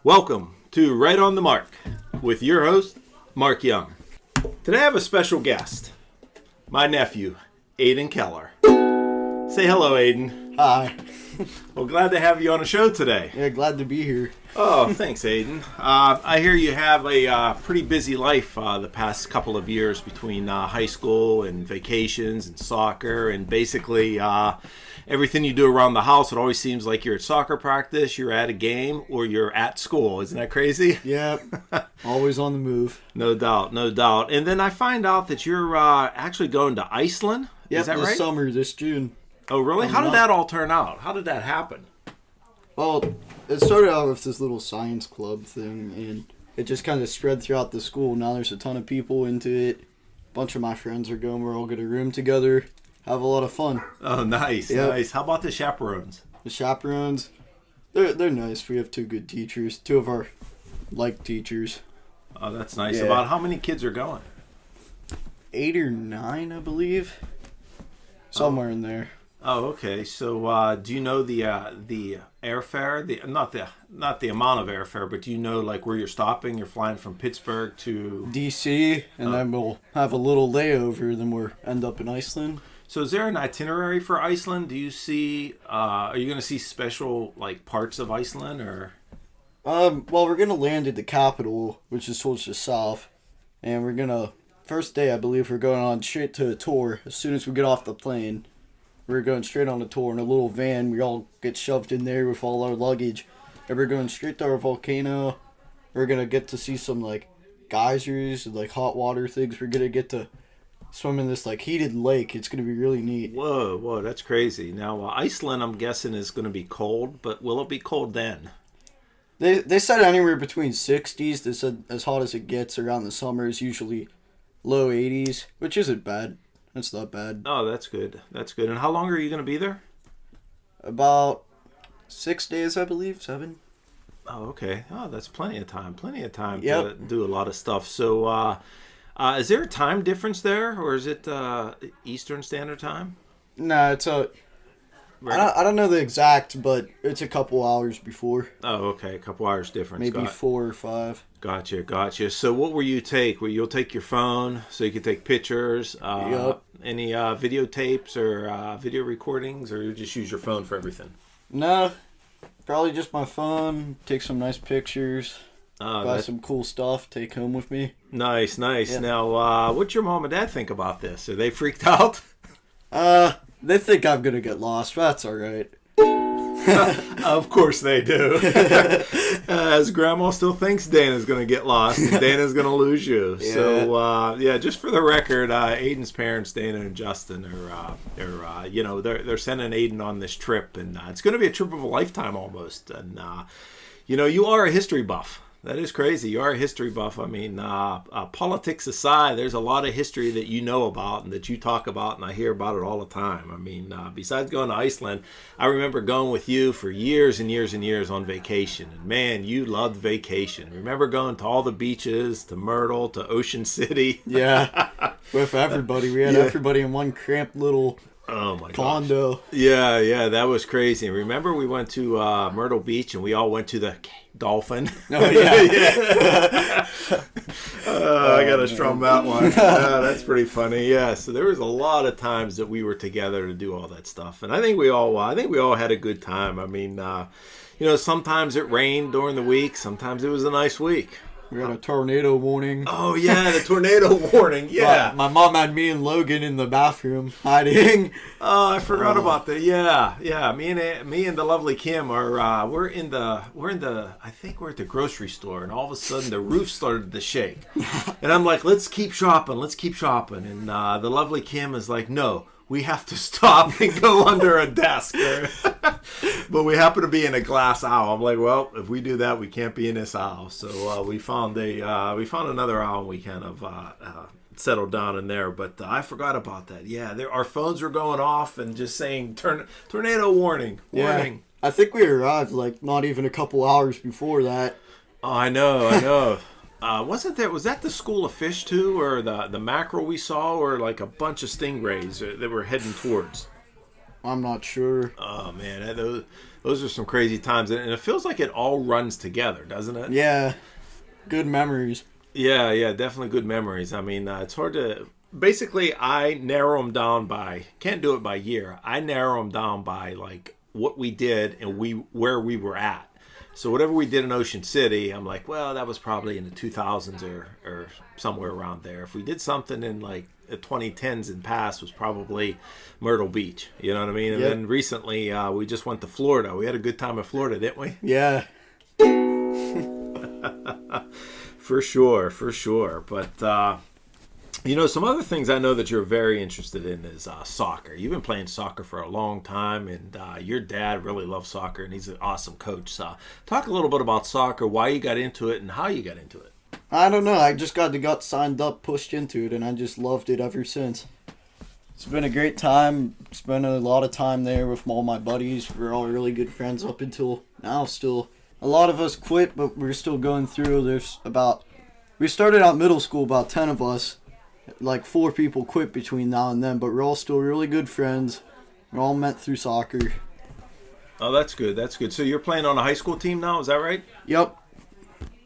Welcome to Right on the Mark with your host, Mark Young. Today I have a special guest, my nephew, Aiden Keller. Say hello, Aiden. Hi. Well, glad to have you on the show today. Yeah, glad to be here. Oh, thanks, Aiden. I hear you have a pretty busy life the past couple of years between high school and vacations and soccer and basically everything you do around the house. It always seems like you're at soccer practice, you're at a game, or you're at school. Isn't that crazy? Yeah, always on the move. No doubt, no doubt. And then I find out that you're actually going to Iceland. Yep, Is that this right? summer, this June. Oh, really? How did that all turn out? How did that happen? Well, it started out with this little science club thing, and it just kind of spread throughout the school. Now there's a ton of people into it. A bunch of my friends are going. We're all going to room together, have a lot of fun. Oh, nice, nice. How about the chaperones? The chaperones, they're nice. We have two good teachers, two of our teachers. Oh, that's nice. Yeah. About how many kids are going? 8 or 9, I believe. Somewhere in there. Oh, okay. So, do you know the airfare? Not the amount of airfare, but do you know like where you're stopping? You're flying from Pittsburgh to DC, and then we'll have a little layover. Then we'll end up in Iceland. So, is there an itinerary for Iceland? Do you see? Are you going to see special like parts of Iceland or? Well, we're gonna land at the capital, which is towards the south, and we're gonna first day I believe we're going on straight to a tour. As soon as we get off the plane, we're going straight on a tour in a little van. We all get shoved in there with all our luggage, and we're going straight to our volcano. We're gonna get to see some like geysers and like hot water things. We're gonna get to swim in this like heated lake. It's gonna be really neat. Whoa, that's crazy. Now, Iceland, I'm guessing, is going to be cold, but will it be cold then? They said anywhere between 60s. They said as hot as it gets around the summer is usually low 80s, which isn't bad. That's not bad. Oh, that's good. That's good. And how long are you going to be there? About 6 days, I believe. 7. Oh, okay. Oh, that's plenty of time. Plenty of time Yep. to do a lot of stuff. So, is there a time difference there, or is it Eastern Standard Time? No, it's a... I don't know the exact, but it's a couple hours before. Oh, okay. A couple hours difference. Maybe 4 or 5. Gotcha. So what will you take? Well, you'll take your phone so you can take pictures. Yep. Any videotapes or video recordings, or you just use your phone for everything? No, probably just my phone. Take some nice pictures. Buy some cool stuff. Take home with me. Nice. Yeah. Now, what's your mom and dad think about this? Are they freaked out? They think I'm gonna get lost, but that's alright. Of course they do. As Grandma still thinks Dana's going to get lost and Dana's going to lose you. Yeah. So, just for the record, Aiden's parents, Dana and Justin, they're sending Aiden on this trip, and it's going to be a trip of a lifetime almost. And, you are a history buff. That is crazy. You are a history buff. I mean, politics aside, there's a lot of history that you know about and that you talk about, and I hear about it all the time. I mean, besides going to Iceland, I remember going with you for years and years and years on vacation. And man, you loved vacation. Remember going to all the beaches, to Myrtle, to Ocean City? Yeah, with everybody. We had everybody in one cramped little condo. Gosh. Yeah, that was crazy. Remember we went to Myrtle Beach and we all went to the Dolphin. Oh, yeah. I gotta strum that one. That's pretty funny. Yeah, so there was a lot of times that we were together to do all that stuff, and I think we all had a good time. I mean, sometimes it rained during the week, sometimes it was a nice week. We had a tornado warning. Oh yeah, the tornado warning. Yeah, my mom had me and Logan in the bathroom hiding. Oh, I forgot about that. Yeah. Me and the lovely Kim are we're in the I think we're at the grocery store, and all of a sudden the roof started to shake, and I'm like, let's keep shopping, and the lovely Kim is like, no, we have to stop and go under a desk. But we happen to be in a glass aisle. I'm like, well, if we do that, we can't be in this aisle. So we found another aisle, and we kind of settled down in there. But I forgot about that. Yeah, our phones were going off and just saying tornado warning. Yeah, I think we arrived like not even a couple hours before that. Oh, I know. Was that the school of fish too, or the mackerel we saw, or like a bunch of stingrays that were heading towards? I'm not sure. Oh man, those are some crazy times, and it feels like it all runs together, doesn't it? Yeah, good memories. Yeah, definitely good memories. I mean, it's hard to. Basically, I narrow them down by. Can't do it by year. I narrow them down by like what we did and where we were at. So whatever we did in Ocean City, I'm like, well, that was probably in the 2000s or somewhere around there. If we did something in like the 2010s and past, was probably Myrtle Beach. You know what I mean? And then recently, we just went to Florida. We had a good time in Florida, didn't we? Yeah. For sure. But, some other things I know that you're very interested in is soccer. You've been playing soccer for a long time, and your dad really loves soccer, and he's an awesome coach. So talk a little bit about soccer, why you got into it, and how you got into it. I don't know. I just got signed up, pushed into it, and I just loved it ever since. It's been a great time. Spent a lot of time there with all my buddies. We're all really good friends up until now still. A lot of us quit, but we're still going through. We started out middle school, about 10 of us. Like 4 people quit between now and then, but we're all still really good friends. We're all met through soccer. Oh, that's good. So you're playing on a high school team now, is that right? Yep.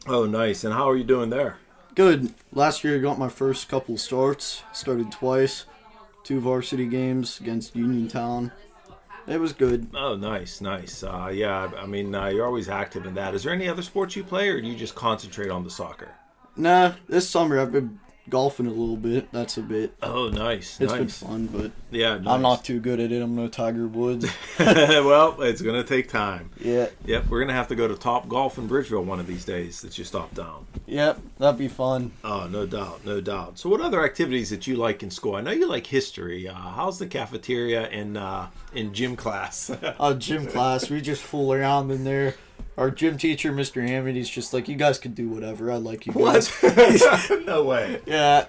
Oh, nice. And how are you doing there? Good. Last year I got my first couple starts. Started twice. 2 varsity games against Uniontown. It was good. Oh, nice. Yeah, I mean, you're always active in that. Is there any other sports you play, or do you just concentrate on the soccer? Nah, this summer I've been golfing a little bit. That's a bit. Oh, nice. It's been fun, but yeah, nice. I'm not too good at it. I'm no Tiger Woods. Well, it's going to take time. Yeah. Yep, we're going to have to go to Top Golf in Bridgeville one of these days that you stop down. Yep, that'd be fun. Oh, no doubt. So what other activities that you like in school? I know you like history. How's the cafeteria in gym class? Gym class, we just fool around in there. Our gym teacher, Mr. Hammond, he's just like, you guys can do whatever. I like you guys. What? No way. Yeah,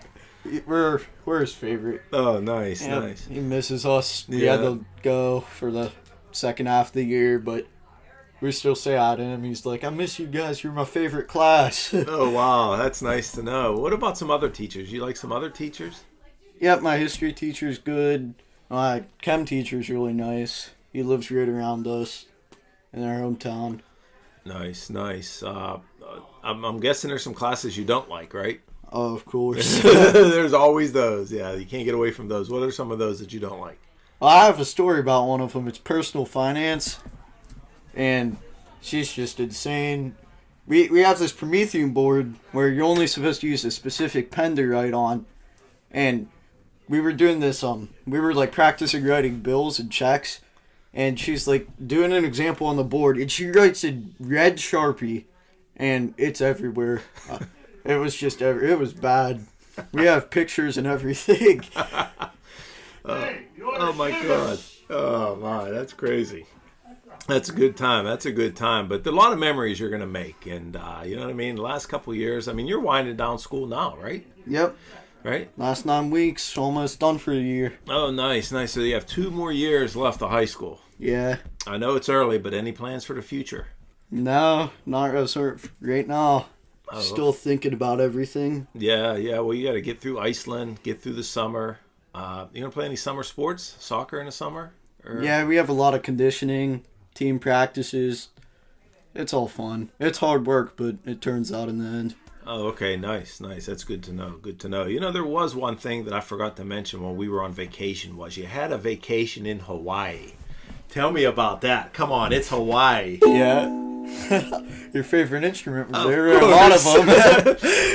we're his favorite. Oh, nice. He misses us. We had to go for the second half of the year, but we still say hi to him. He's like, I miss you guys. You're my favorite class. Oh, wow. That's nice to know. What about some other teachers? You like some other teachers? Yep, my history teacher's good. My chem teacher's really nice. He lives right around us in our hometown. Nice. I'm guessing there's some classes you don't like, right? Oh, of course. There's always those. Yeah, you can't get away from those. What are some of those that you don't like? Well, I have a story about one of them. It's personal finance, and she's just insane. We have this Promethean board where you're only supposed to use a specific pen to write on, and we were doing this. We were like practicing writing bills and checks. And she's like doing an example on the board, and she writes in red Sharpie, and it's everywhere. It was just it was bad. We have pictures and everything. Oh my God! Oh my, that's crazy. That's a good time. But a lot of memories you're gonna make, and you know what I mean. The last couple of years, I mean, you're winding down school now, right? Yep. Right? Last 9 weeks, almost done for the year. Oh, nice. So you have 2 more years left of high school. Yeah. I know it's early, but any plans for the future? No, not right now. Oh. Still thinking about everything. Yeah. Well, you got to get through Iceland, get through the summer. You gonna play any summer sports? Soccer in the summer? Or... Yeah, we have a lot of conditioning, team practices. It's all fun. It's hard work, but it turns out in the end. Oh, okay. Nice. That's good to know. You know, there was one thing that I forgot to mention when we were on vacation was you had a vacation in Hawaii. Tell me about that. Come on, it's Hawaii. Yeah. Your favorite instrument was there. A lot of them.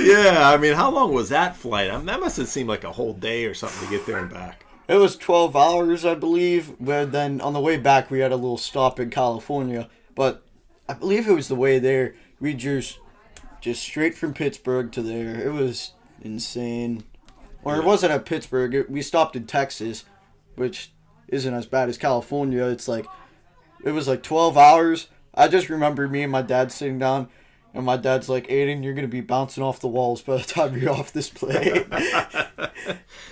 Yeah, I mean, how long was that flight? I mean, that must have seemed like a whole day or something to get there and back. It was 12 hours, I believe. But then on the way back, we had a little stop in California. But I believe it was the way there. We just straight from Pittsburgh to there. It was insane. Or it wasn't at Pittsburgh. We stopped in Texas, which isn't as bad as California. It was like 12 hours. I just remember me and my dad sitting down, and my dad's like, Aiden, you're going to be bouncing off the walls by the time you're off this plane.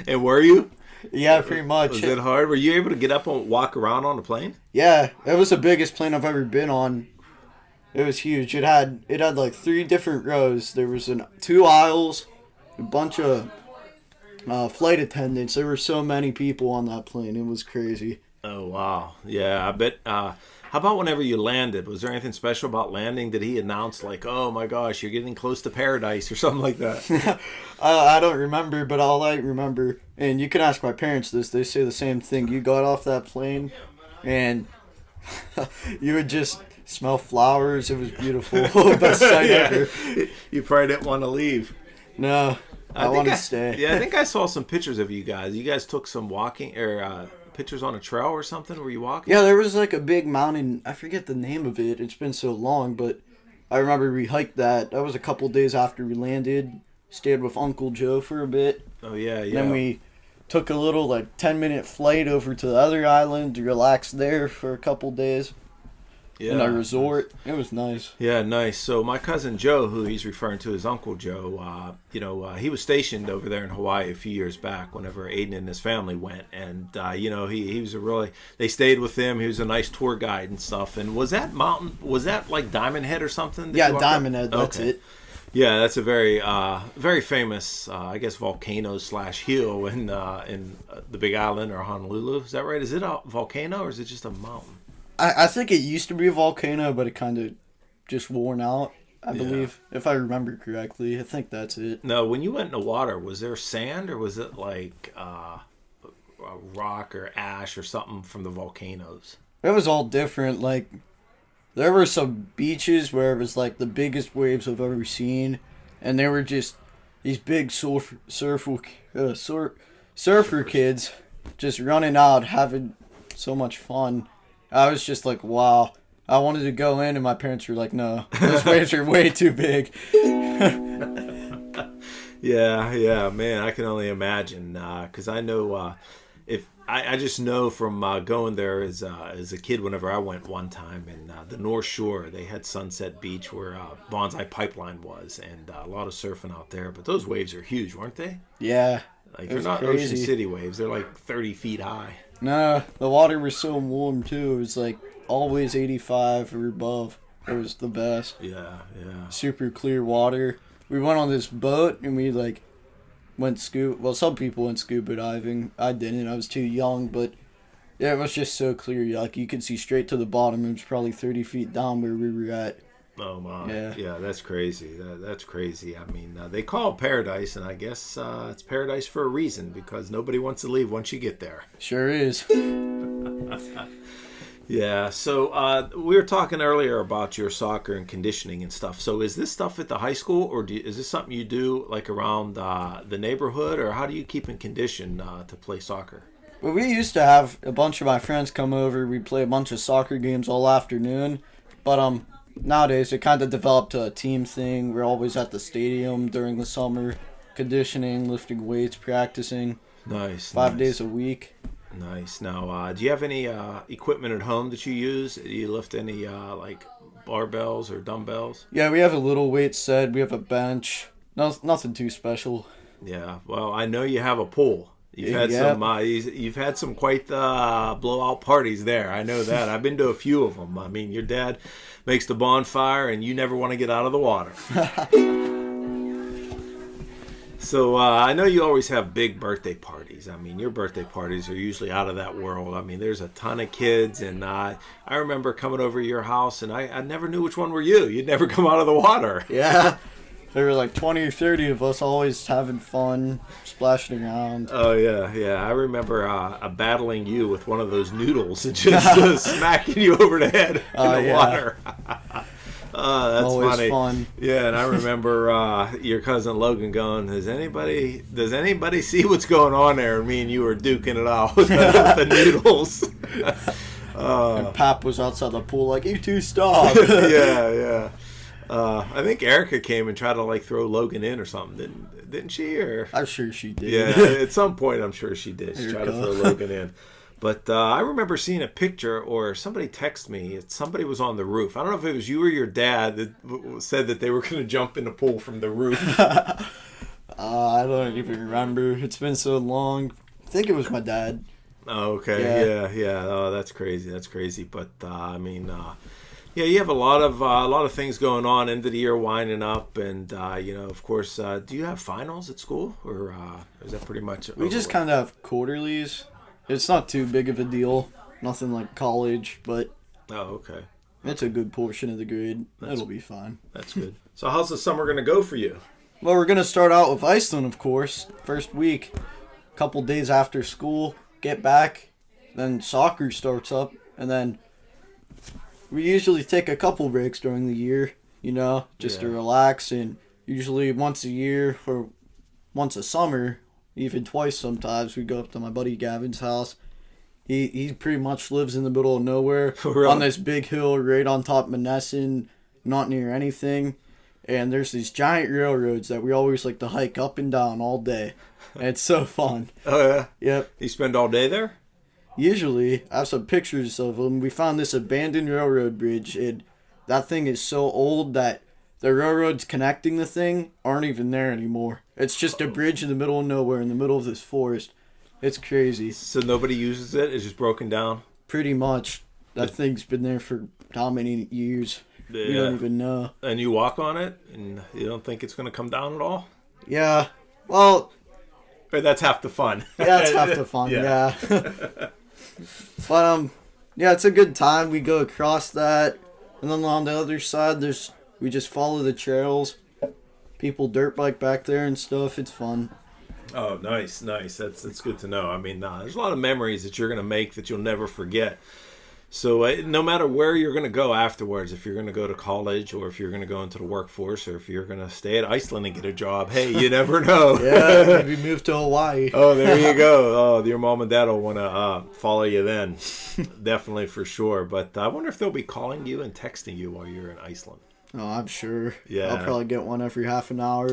And were you? Yeah, pretty much. Was it hard? Were you able to get up and walk around on the plane? Yeah, it was the biggest plane I've ever been on. It was huge. It had like 3 different rows. There was 2 aisles, a bunch of flight attendants. There were so many people on that plane. It was crazy. Oh wow, yeah. I bet. How about whenever you landed? Was there anything special about landing? Did he announce like, "Oh my gosh, you're getting close to paradise" or something like that? I don't remember, but all I remember, and you can ask my parents this, they say the same thing. You got off that plane, and you would just smell flowers. It was beautiful. Best sight ever. You probably didn't want to leave. No, I want to stay. Yeah, I think I saw some pictures of you guys. You guys took some walking or pictures on a trail or something. Were you walking? Yeah, there was like a big mountain. I forget the name of it. It's been so long, but I remember we hiked that. That was a couple days after we landed. Stayed with Uncle Joe for a bit. Oh yeah, yeah. Then we took a little like 10-minute flight over to the other island to relax there for a couple days. Yeah. In our resort. It was nice. Yeah, nice. So my cousin Joe, who he's referring to as Uncle Joe, he was stationed over there in Hawaii a few years back whenever Aiden and his family went. And, he was they stayed with him. He was a nice tour guide and stuff. And was that like Diamond Head or something? Yeah, Diamond Head, that's it. Yeah, that's a very, very famous, I guess, volcano / hill in the Big Island or Honolulu. Is that right? Is it a volcano or is it just a mountain? I think it used to be a volcano, but it kind of just worn out, I believe, if I remember correctly. I think that's it. No, when you went in the water, was there sand or was it like a rock or ash or something from the volcanoes? It was all different. Like, there were some beaches where it was like the biggest waves I've ever seen, and they were just these big surfer kids just running out, having so much fun. I was just like, wow. I wanted to go in, and my parents were like, no, those waves are way too big. Yeah, man, I can only imagine. Because I know, I just know from going there as a kid whenever I went one time, and the North Shore, they had Sunset Beach where Bonsai Pipeline was, and a lot of surfing out there. But those waves are huge, weren't they? Yeah. Like, they're not crazy. Ocean City waves. They're like 30 feet high. No, the water was so warm too. It was like always 85 or above. It was the best. Yeah. Super clear water. We went on this boat and we like went scuba. Well, some people went scuba diving. I didn't. I was too young, but yeah, it was just so clear. Like you could see straight to the bottom. It was probably 30 feet down where we were at. Oh my! Yeah, that's crazy. That's crazy. I mean, they call it paradise, and I guess it's paradise for a reason because nobody wants to leave once you get there. Sure is. Yeah. So we were talking earlier about your soccer and conditioning and stuff. So is this stuff at the high school, or is this something you do like around the neighborhood, or how do you keep in condition to play soccer? Well, we used to have a bunch of my friends come over. We'd play a bunch of soccer games all afternoon, but nowadays, it kind of developed to a team thing. We're always at the stadium during the summer, conditioning, lifting weights, practicing. Nice. 5 days a week. Nice. Now, do you have any equipment at home that you use? Do you lift any like barbells or dumbbells? Yeah, we have a little weight set. We have a bench. Nothing too special. Yeah. Well, I know you have a pool. You've had you've had some quite blowout parties there. I know that. I've been to a few of them. I mean, your dad makes the bonfire, and you never want to get out of the water. So I know you always have big birthday parties. I mean, your birthday parties are usually out of that world. I mean, there's a ton of kids, and I remember coming over to your house, and I never knew which one were you. You'd never come out of the water. Yeah. There were like 20 or 30 of us always having fun, splashing around. Oh, yeah. I remember battling you with one of those noodles and just smacking you over the head in the water. That's always funny. Fun. Yeah, and I remember your cousin Logan going, does anybody see what's going on there? And me and you were duking it out with the noodles. And Pap was outside the pool like, you two stop. Yeah. I think Erica came and tried to like throw Logan in or something, didn't she? Or I'm sure she did. Yeah, at some point I'm sure she did. She tried to throw Logan in. But I remember seeing a picture, or somebody texted me. Somebody was on the roof. I don't know if it was you or your dad that said that they were going to jump in the pool from the roof. I don't even remember. It's been so long. I think it was my dad. Oh, okay. Yeah. Oh, that's crazy. But I mean. Yeah, you have a lot of things going on. End of the year winding up, and of course, do you have finals at school, or is that pretty much? We just kind of have quarterlies. It's not too big of a deal. Nothing like college, but Oh, okay. it's a good portion of the grade. It'll be fine. That's good. So how's the summer going to go for you? Well, we're going to start out with Iceland, of course. First week, couple days after school, get back, then soccer starts up, and then we usually take a couple breaks during the year, just to relax, and usually once a year or once a summer, even twice sometimes, we go up to my buddy Gavin's house. He pretty much lives in the middle of nowhere Really? on this big hill right on top of Monessen, not near anything. And there's these giant railroads that we always like to hike up and down all day. And it's so fun. Oh, yeah? Yep. You spend all day there? Usually, I have some pictures of them. We found this abandoned railroad bridge, and that thing is so old that the railroads connecting the thing aren't even there anymore. It's just a bridge in the middle of nowhere, in the middle of this forest. It's crazy. So nobody uses it? It's just broken down? Pretty much. That thing's been there for how many years? Yeah. We don't even know. And you walk on it, and you don't think it's going to come down at all? Yeah. Well, But that's half the fun. yeah, it's half the fun, yeah. But, yeah, it's a good time. We go across that. And then on the other side, we just follow the trails. People dirt bike back there and stuff. It's fun. Oh, nice. That's good to know. I mean, there's a lot of memories that you're going to make that you'll never forget. So no matter where you're going to go afterwards, if you're going to go to college or if you're going to go into the workforce or if you're going to stay at Iceland and get a job, hey, you never know. Yeah, maybe move to Hawaii. Oh, there you go. Oh, your mom and dad will want to follow you then. Definitely for sure. But I wonder if they'll be calling you and texting you while you're in Iceland. Oh, I'm sure. Yeah. I'll probably get one every half an hour.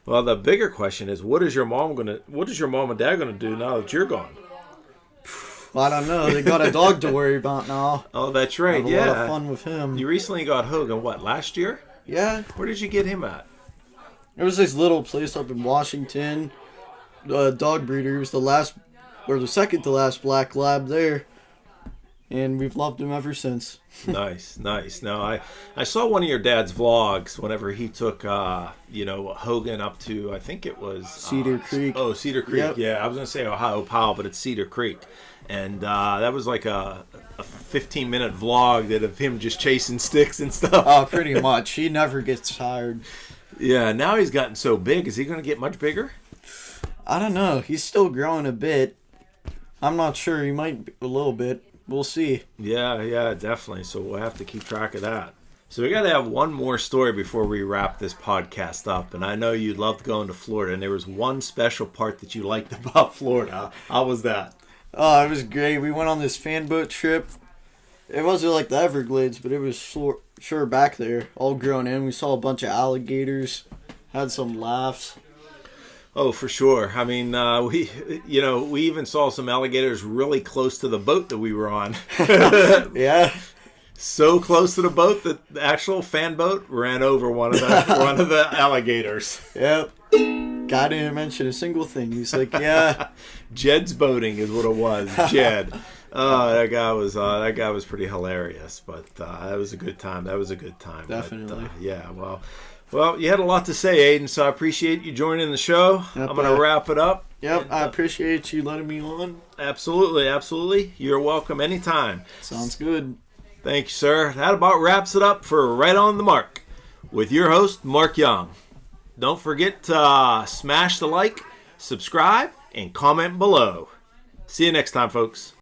Well, the bigger question is, what is your mom and dad gonna do now that you're gone? Well, I don't know. They got a dog to worry about now. Oh, that's right. Have a lot of fun with him. You recently got Hogan. What, last year? Yeah. Where did you get him at? There was this little place up in Washington. Dog breeder. He was the second to last black lab there. And we've loved him ever since. Nice. Now, I saw one of your dad's vlogs whenever he took, Hogan up to, I think it was... Cedar Creek. Oh, Cedar Creek. Yep. Yeah, I was going to say Ohio Powell, but it's Cedar Creek. And that was like a 15-minute vlog of him just chasing sticks and stuff. Oh, pretty much. He never gets tired. Yeah, now he's gotten so big. Is he going to get much bigger? I don't know. He's still growing a bit. I'm not sure. He might be a little bit. We'll see. Yeah, definitely. So we'll have to keep track of that. So we got to have one more story before we wrap this podcast up. And I know you loved going to Florida, and there was one special part that you liked about Florida. How was that? Oh, it was great. We went on this fan boat trip. It wasn't like the Everglades, but it was sure back there, all grown in. We saw a bunch of alligators, had some laughs. Oh, for sure. I mean, we even saw some alligators really close to the boat that we were on. Yeah. So close to the boat that the actual fan boat ran over one of the alligators. Yep. Guy didn't mention a single thing. He's like, yeah. Jed's boating is what it was. Jed. Oh, that guy was pretty hilarious. But that was a good time. Definitely. But, yeah. Well, you had a lot to say, Aiden. So I appreciate you joining the show. Yep, I'm going to wrap it up. Yep. And, I appreciate you letting me on. Absolutely. You're welcome anytime. Sounds good. Thank you, sir. That about wraps it up for Right on the Mark with your host, Mark Young. Don't forget to smash the like, subscribe, and comment below. See you next time, folks.